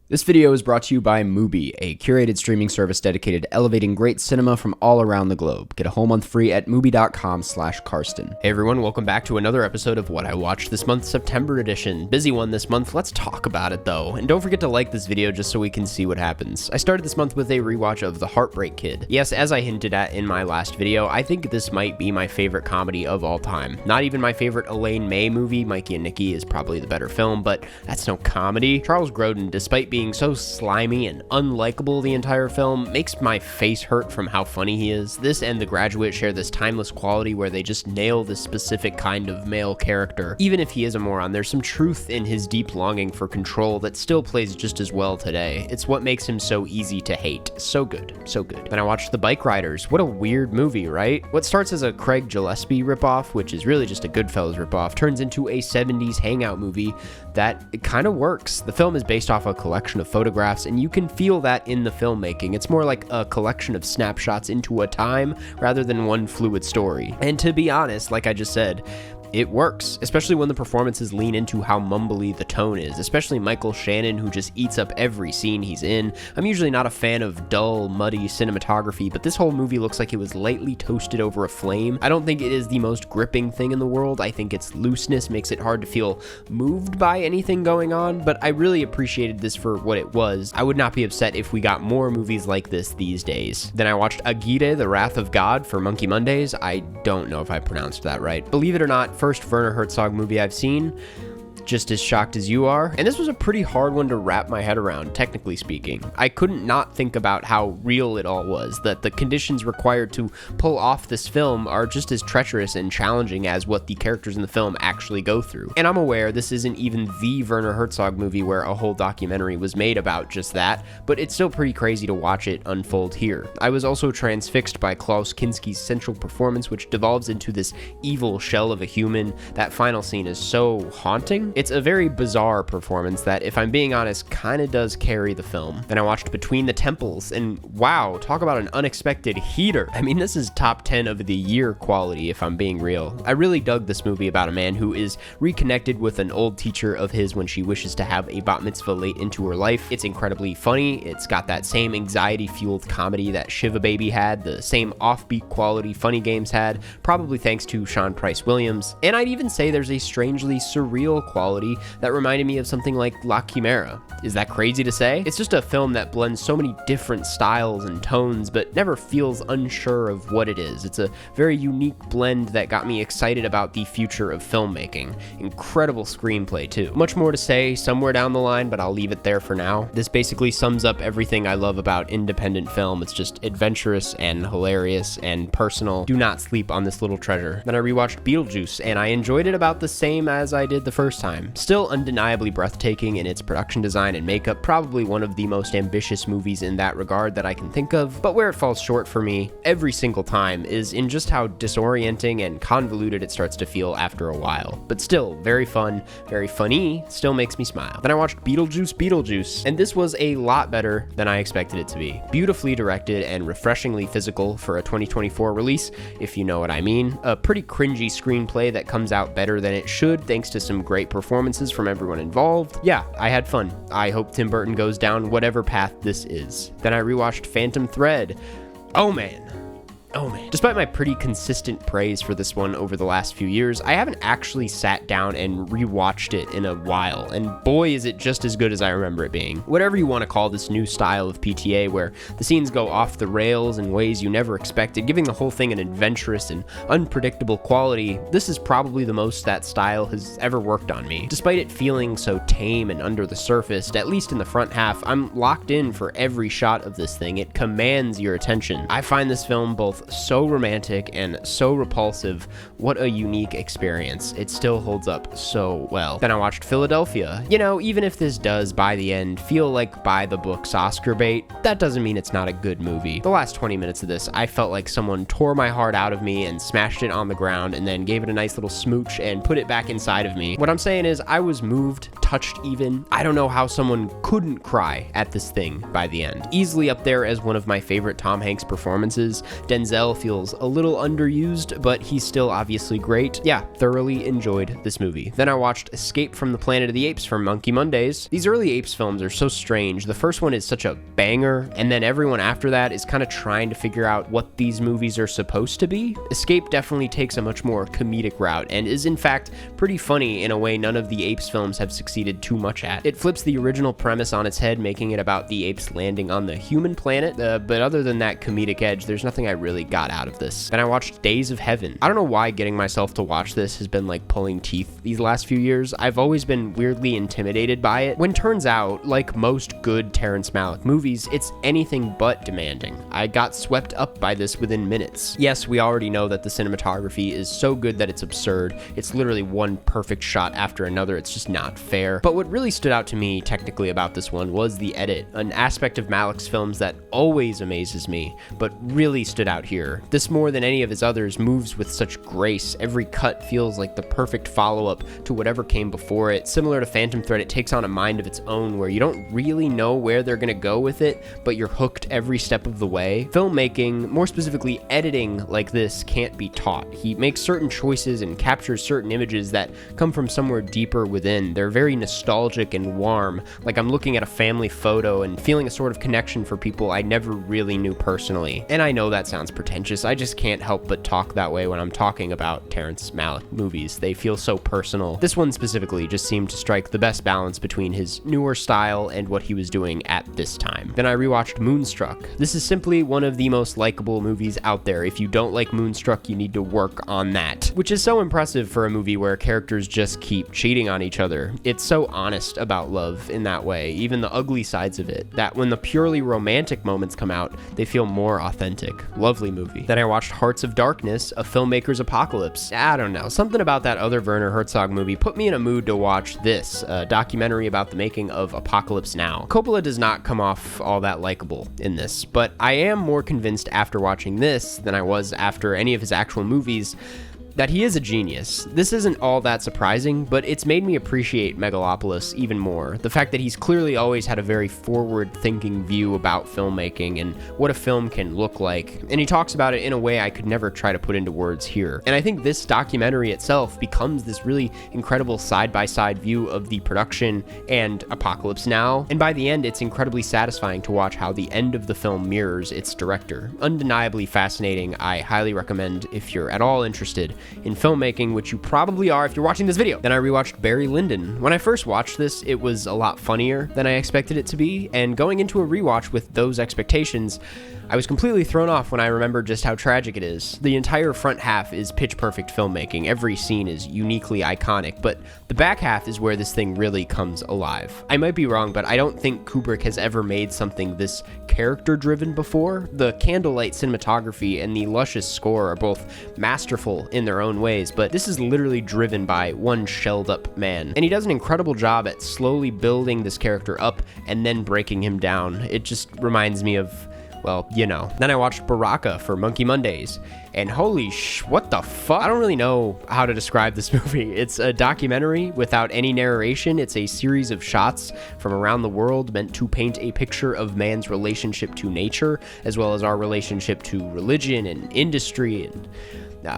This video is brought to you by Mubi, a curated streaming service dedicated to elevating great cinema from all around the globe. Get a whole month free at Mubi.com/Karsten. Hey everyone, welcome back to another episode of What I Watched This Month, September edition. Busy one this month, let's talk about it though. And don't forget to like this video just so we can see what happens. I started this month with a rewatch of The Heartbreak Kid. Yes, as I hinted at in my last video, I think this might be my favorite comedy of all time. Not even my favorite Elaine May movie, Mikey and Nikki is probably the better film, but that's no comedy. Charles Grodin, despite being so slimy and unlikable the entire film, makes my face hurt from how funny he is. This and The Graduate share this timeless quality where they just nail this specific kind of male character. Even if he is a moron, there's some truth in his deep longing for control that still plays just as well today. It's what makes him so easy to hate. So good, so good. Then I watched The Bike Riders. What a weird movie, right? What starts as a Craig Gillespie ripoff, which is really just a Goodfellas ripoff, turns into a 70s hangout movie that it kind of works. The film is based off a collection of photographs, and you can feel that in the filmmaking. It's more like a collection of snapshots into a time rather than one fluid story. And to be honest, like I just said, it works, especially when the performances lean into how mumbly the tone is, especially Michael Shannon, who just eats up every scene he's in. I'm usually not a fan of dull, muddy cinematography, but this whole movie looks like it was lightly toasted over a flame. I don't think it is the most gripping thing in the world. I think its looseness makes it hard to feel moved by anything going on, but I really appreciated this for what it was. I would not be upset if we got more movies like this these days. Then I watched Aguirre, The Wrath of God for Monkey Mondays. I don't know if I pronounced that right. Believe it or not, first Werner Herzog movie I've seen. Just as shocked as you are. And this was a pretty hard one to wrap my head around, technically speaking. I couldn't not think about how real it all was, that the conditions required to pull off this film are just as treacherous and challenging as what the characters in the film actually go through. And I'm aware this isn't even the Werner Herzog movie where a whole documentary was made about just that, but it's still pretty crazy to watch it unfold here. I was also transfixed by Klaus Kinski's central performance, which devolves into this evil shell of a human. That final scene is so haunting. It's a very bizarre performance that, if I'm being honest, kind of does carry the film. Then I watched Between the Temples, and wow, talk about an unexpected heater. I mean, this is top 10 of the year quality, if I'm being real. I really dug this movie about a man who is reconnected with an old teacher of his when she wishes to have a bat mitzvah late into her life. It's incredibly funny. It's got that same anxiety-fueled comedy that Shiva Baby had, the same offbeat quality Funny Games had, probably thanks to Sean Price Williams. And I'd even say there's a strangely surreal quality that reminded me of something like La Chimera. Is that crazy to say? It's just a film that blends so many different styles and tones, but never feels unsure of what it is. It's a very unique blend that got me excited about the future of filmmaking. Incredible screenplay too. Much more to say somewhere down the line, but I'll leave it there for now. This basically sums up everything I love about independent film. It's just adventurous and hilarious and personal. Do not sleep on this little treasure. Then I rewatched Beetlejuice, and I enjoyed it about the same as I did the first time. Still undeniably breathtaking in its production design and makeup, probably one of the most ambitious movies in that regard that I can think of, but where it falls short for me every single time is in just how disorienting and convoluted it starts to feel after a while. But still, very fun, very funny, still makes me smile. Then I watched Beetlejuice, and this was a lot better than I expected it to be. Beautifully directed and refreshingly physical for a 2024 release, if you know what I mean. A pretty cringy screenplay that comes out better than it should thanks to some great performances from everyone involved. Yeah, I had fun. I hope Tim Burton goes down whatever path this is. Then I rewatched Phantom Thread. Oh man. Despite my pretty consistent praise for this one over the last few years, I haven't actually sat down and rewatched it in a while, and boy is it just as good as I remember it being. Whatever you want to call this new style of PTA where the scenes go off the rails in ways you never expected, giving the whole thing an adventurous and unpredictable quality, this is probably the most that style has ever worked on me. Despite it feeling so tame and under the surface, at least in the front half, I'm locked in for every shot of this thing. It commands your attention. I find this film both so romantic and so repulsive. What a unique experience. It still holds up so well. Then I watched Philadelphia. You know, even if this does, by the end, feel like by the books Oscar bait, that doesn't mean it's not a good movie. The last 20 minutes of this, I felt like someone tore my heart out of me and smashed it on the ground and then gave it a nice little smooch and put it back inside of me. What I'm saying is I was moved, touched even. I don't know how someone couldn't cry at this thing by the end. Easily up there as one of my favorite Tom Hanks performances. Denzel Denzel feels a little underused, but he's still obviously great. Yeah, thoroughly enjoyed this movie. Then I watched Escape from the Planet of the Apes for Monkey Mondays. These early Apes films are so strange. The first one is such a banger, and then everyone after that is kind of trying to figure out what these movies are supposed to be. Escape definitely takes a much more comedic route, and is in fact pretty funny in a way none of the Apes films have succeeded too much at. It flips the original premise on its head, making it about the apes landing on the human planet, but other than that comedic edge, there's nothing I really got out of this. Then I watched Days of Heaven. I don't know why getting myself to watch this has been like pulling teeth these last few years. I've always been weirdly intimidated by it, when turns out, like most good Terrence Malick movies, it's anything but demanding. I got swept up by this within minutes. Yes, we already know that the cinematography is so good that it's absurd. It's literally one perfect shot after another. It's just not fair. But what really stood out to me technically about this one was the edit, an aspect of Malick's films that always amazes me, but really stood out here. This, more than any of his others, moves with such grace. Every cut feels like the perfect follow-up to whatever came before it. Similar to Phantom Thread, it takes on a mind of its own where you don't really know where they're gonna go with it, but you're hooked every step of the way. Filmmaking, more specifically editing like this, can't be taught. He makes certain choices and captures certain images that come from somewhere deeper within. They're very nostalgic and warm, like I'm looking at a family photo and feeling a sort of connection for people I never really knew personally. And I know that sounds pretentious, I just can't help but talk that way when I'm talking about Terrence Malick movies. They feel so personal. This one specifically just seemed to strike the best balance between his newer style and what he was doing at this time. Then I rewatched Moonstruck. This is simply one of the most likable movies out there. If you don't like Moonstruck, you need to work on that, which is so impressive for a movie where characters just keep cheating on each other. It's so honest about love in that way, even the ugly sides of it, that when the purely romantic moments come out, they feel more authentic. Lovely movie. Then I watched Hearts of Darkness, a filmmaker's apocalypse. I don't know, something about that other Werner Herzog movie put me in a mood to watch this, a documentary about the making of Apocalypse Now. Coppola does not come off all that likable in this, but I am more convinced after watching this than I was after any of his actual movies that he is a genius. This isn't all that surprising, but it's made me appreciate Megalopolis even more. The fact that he's clearly always had a very forward-thinking view about filmmaking and what a film can look like, and he talks about it in a way I could never try to put into words here. And I think this documentary itself becomes this really incredible side-by-side view of the production and Apocalypse Now, and by the end, it's incredibly satisfying to watch how the end of the film mirrors its director. Undeniably fascinating. I highly recommend if you're at all interested in filmmaking, which you probably are if you're watching this video. Then I rewatched Barry Lyndon. When I first watched this, it was a lot funnier than I expected it to be, and going into a rewatch with those expectations, I was completely thrown off when I remembered just how tragic it is. The entire front half is pitch-perfect filmmaking. Every scene is uniquely iconic, but the back half is where this thing really comes alive. I might be wrong, but I don't think Kubrick has ever made something this character-driven before. The candlelight cinematography and the luscious score are both masterful in their own ways, but this is literally driven by one shelled-up man. And he does an incredible job at slowly building this character up and then breaking him down. It just reminds me of, well, you know. Then I watched Baraka for Monkey Mondays, and holy what the fuck? I don't really know how to describe this movie. It's a documentary without any narration. It's a series of shots from around the world meant to paint a picture of man's relationship to nature, as well as our relationship to religion and industry and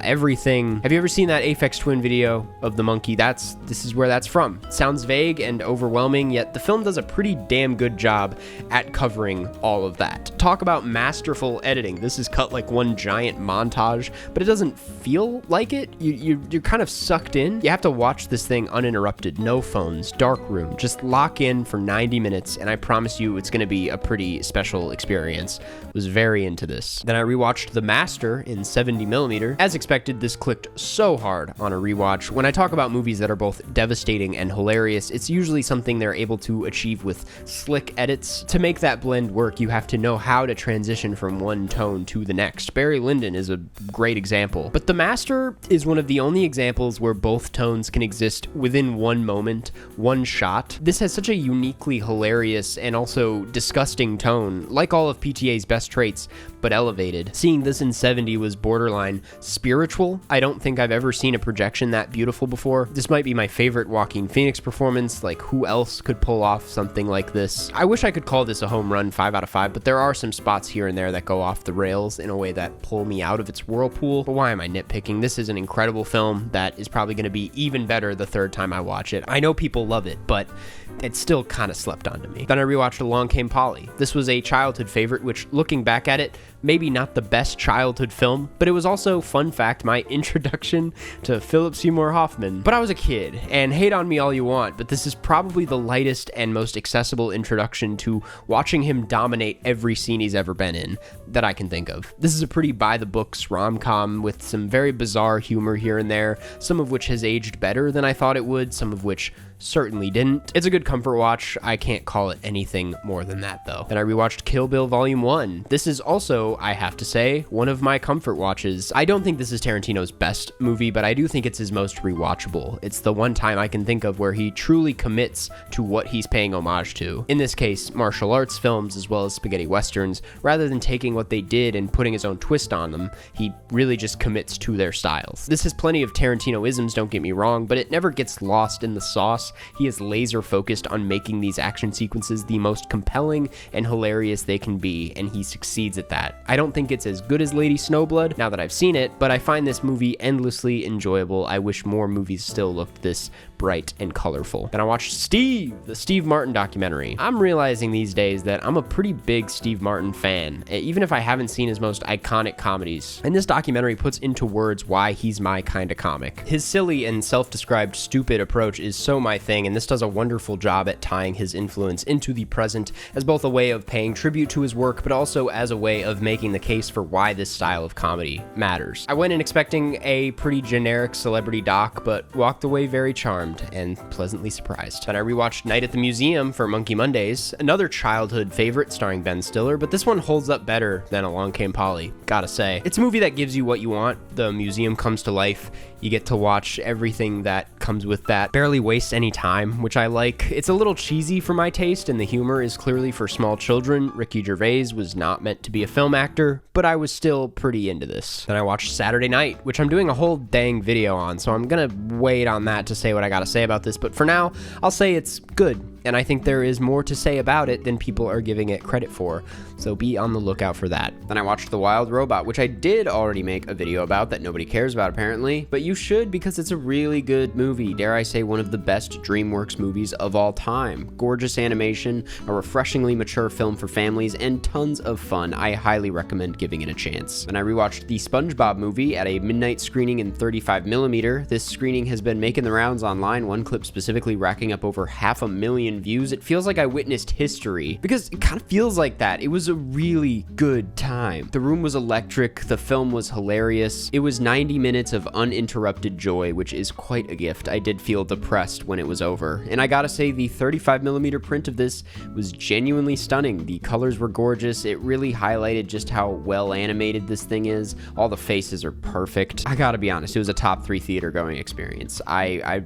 everything. Have you ever seen that Aphex Twin video of the monkey? This is where that's from. It sounds vague and overwhelming, yet the film does a pretty damn good job at covering all of that. Talk about masterful editing. This is cut like one giant montage, but it doesn't feel like it. You're kind of sucked in. You have to watch this thing uninterrupted. No phones, dark room. Just lock in for 90 minutes, and I promise you it's going to be a pretty special experience. I was very into this. Then I rewatched The Master in 70mm. As expected, this clicked so hard on a rewatch. When I talk about movies that are both devastating and hilarious, it's usually something they're able to achieve with slick edits. To make that blend work, you have to know how to transition from one tone to the next. Barry Lyndon is a great example, but The Master is one of the only examples where both tones can exist within one moment, one shot. This has such a uniquely hilarious and also disgusting tone. Like all of PTA's best traits, but elevated. Seeing this in 70 was borderline spiritual. I don't think I've ever seen a projection that beautiful before. This might be my favorite Joaquin Phoenix performance. Like, who else could pull off something like this? I wish I could call this a home run 5 out of 5, but there are some spots here and there that go off the rails in a way that pull me out of its whirlpool. But why am I nitpicking? This is an incredible film that is probably going to be even better the third time I watch it. I know people love it, but it still kind of slept onto me. Then I rewatched Along Came Polly. This was a childhood favorite, which, looking back at it, maybe not the best childhood film, but it was also, fun fact, my introduction to Philip Seymour Hoffman. But I was a kid, and hate on me all you want, but this is probably the lightest and most accessible introduction to watching him dominate every scene he's ever been in that I can think of. This is a pretty by-the-books rom-com with some very bizarre humor here and there, some of which has aged better than I thought it would, some of which certainly didn't. It's a good comfort watch. I can't call it anything more than that, though. Then I rewatched Kill Bill Volume 1. This is also, I have to say, one of my comfort watches. I don't think this is Tarantino's best movie, but I do think it's his most rewatchable. It's the one time I can think of where he truly commits to what he's paying homage to. In this case, martial arts films as well as spaghetti westerns. Rather than taking what they did and putting his own twist on them, he really just commits to their styles. This has plenty of Tarantino-isms, don't get me wrong, but it never gets lost in the sauce. He is laser focused on making these action sequences the most compelling and hilarious they can be, and he succeeds at that. I don't think it's as good as Lady Snowblood now that I've seen it, but I find this movie endlessly enjoyable. I wish more movies still looked this bright and colorful. Then I watched Steve, the Steve Martin documentary. I'm realizing these days that I'm a pretty big Steve Martin fan, even if I haven't seen his most iconic comedies. And this documentary puts into words why he's my kind of comic. His silly and self-described stupid approach is so my thing, and this does a wonderful job at tying his influence into the present as both a way of paying tribute to his work, but also as a way of making the case for why this style of comedy matters. I went in expecting a pretty generic celebrity doc, but walked away very charmed and pleasantly surprised. Then I rewatched Night at the Museum for Monkey Mondays, another childhood favorite starring Ben Stiller, but this one holds up better than Along Came Polly, gotta say. It's a movie that gives you what you want. The museum comes to life. You get to watch everything that comes with that. Barely wastes any time, which I like. It's a little cheesy for my taste, and the humor is clearly for small children. Ricky Gervais was not meant to be a film actor, but I was still pretty into this. Then I watched Saturday Night, which I'm doing a whole dang video on, so I'm gonna wait on that to say what I gotta say about this, but for now, I'll say it's good, and I think there is more to say about it than people are giving it credit for, so be on the lookout for that. Then I watched The Wild Robot, which I did already make a video about that nobody cares about apparently, but you should because it's a really good movie, dare I say one of the best DreamWorks movies of all time. Gorgeous animation, a refreshingly mature film for families, and tons of fun. I highly recommend giving it a chance. Then I rewatched the SpongeBob Movie at a midnight screening in 35mm. This screening has been making the rounds online, one clip specifically racking up over 500,000 views. It feels like I witnessed history, because it kind of feels like that. It was a really good time. The room was electric, the film was hilarious. It was 90 minutes of uninterrupted joy, which is quite a gift. I did feel depressed when it was over, and I gotta say the 35mm print of this was genuinely stunning. The colors were gorgeous. It really highlighted just how well animated this thing is. All the faces are perfect. I gotta be honest, it was a top 3 theater going experience. I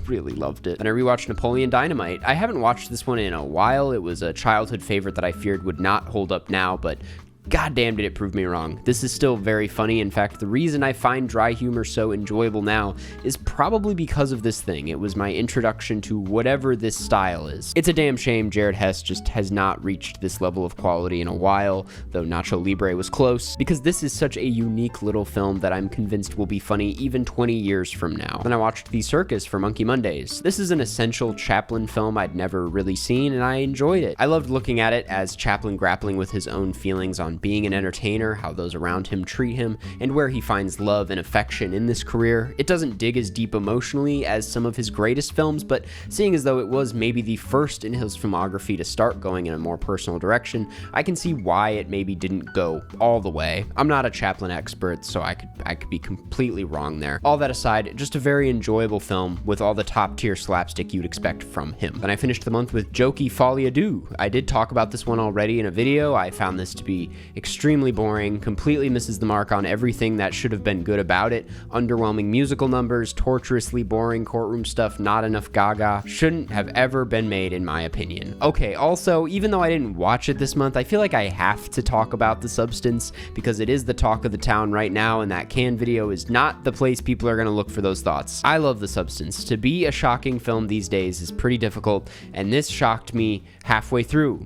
really loved it. And I rewatched Napoleon Dynamite. I haven't watched this one in a while. It was a childhood favorite that I feared would not hold up now, but goddamn did it prove me wrong. This is still very funny. In fact, the reason I find dry humor so enjoyable now is probably because of this thing. It was my introduction to whatever this style is. It's a damn shame Jared Hess just has not reached this level of quality in a while, though Nacho Libre was close, because this is such a unique little film that I'm convinced will be funny even 20 years from now. Then I watched The Circus for Monkey Mondays. This is an essential Chaplin film I'd never really seen, and I enjoyed it. I loved looking at it as Chaplin grappling with his own feelings on being an entertainer, how those around him treat him, and where he finds love and affection in this career. It doesn't dig as deep emotionally as some of his greatest films, but seeing as though it was maybe the first in his filmography to start going in a more personal direction, I can see why it maybe didn't go all the way. I'm not a Chaplin expert, so I could be completely wrong there. All that aside, just a very enjoyable film with all the top tier slapstick you'd expect from him. Then I finished the month with Jokey Folly. I did talk about this one already in a video. I found this to be extremely boring, completely misses the mark on everything that should have been good about it. Underwhelming musical numbers, torturously boring courtroom stuff, not enough gaga. Shouldn't have ever been made, in my opinion. Okay, also, even though I didn't watch it this month, I feel like I have to talk about The Substance because it is the talk of the town right now, and that Cannes video is not the place people are going to look for those thoughts. I love The Substance. To be a shocking film these days is pretty difficult, and this shocked me halfway through.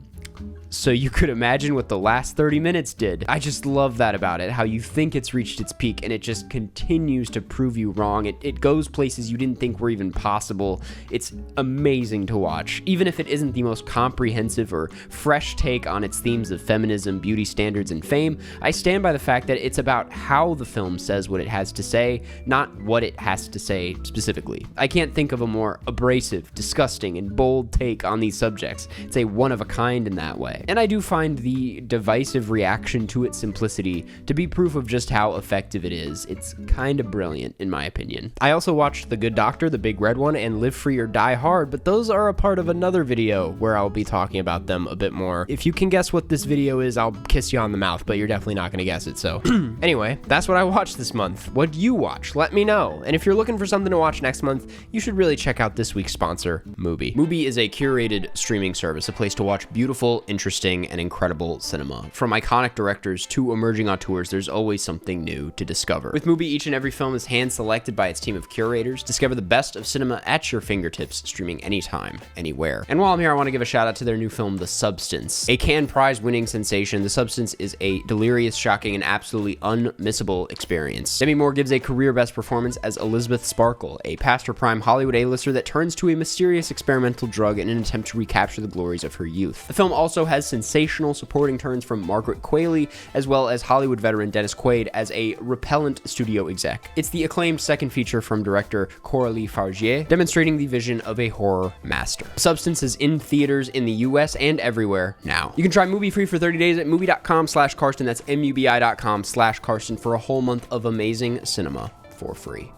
So you could imagine what the last 30 minutes did. I just love that about it, how you think it's reached its peak and it just continues to prove you wrong. It goes places you didn't think were even possible. It's amazing to watch. Even if it isn't the most comprehensive or fresh take on its themes of feminism, beauty standards, and fame, I stand by the fact that it's about how the film says what it has to say, not what it has to say specifically. I can't think of a more abrasive, disgusting, and bold take on these subjects. It's a one-of-a-kind in that way. And I do find the divisive reaction to its simplicity to be proof of just how effective it is. It's kind of brilliant, in my opinion. I also watched The Good Doctor, the big red one, and Live Free or Die Hard, but those are a part of another video where I'll be talking about them a bit more. If you can guess what this video is, I'll kiss you on the mouth, but you're definitely not gonna guess it, so. Anyway, that's what I watched this month. What do you watch? Let me know. And if you're looking for something to watch next month, you should really check out this week's sponsor, Mubi. Mubi is a curated streaming service, a place to watch beautiful, interesting, and incredible cinema. From iconic directors to emerging auteurs, there's always something new to discover. With Mubi, each and every film is hand-selected by its team of curators. Discover the best of cinema at your fingertips, streaming anytime, anywhere. And while I'm here, I want to give a shout out to their new film, The Substance. A Cannes Prize-winning sensation, The Substance is a delirious, shocking, and absolutely unmissable experience. Demi Moore gives a career-best performance as Elizabeth Sparkle, a past-her-prime Hollywood A-lister that turns to a mysterious experimental drug in an attempt to recapture the glories of her youth. The film also has sensational supporting turns from Margaret Qualley, as well as Hollywood veteran Dennis Quaid as a repellent studio exec. It's the acclaimed second feature from director Coralie Fargier, demonstrating the vision of a horror master. Substance is in theaters in the US and everywhere now. You can try Mubi free for 30 days at mubi.com/Karsten. That's mubi.com/Karsten for a whole month of amazing cinema for free.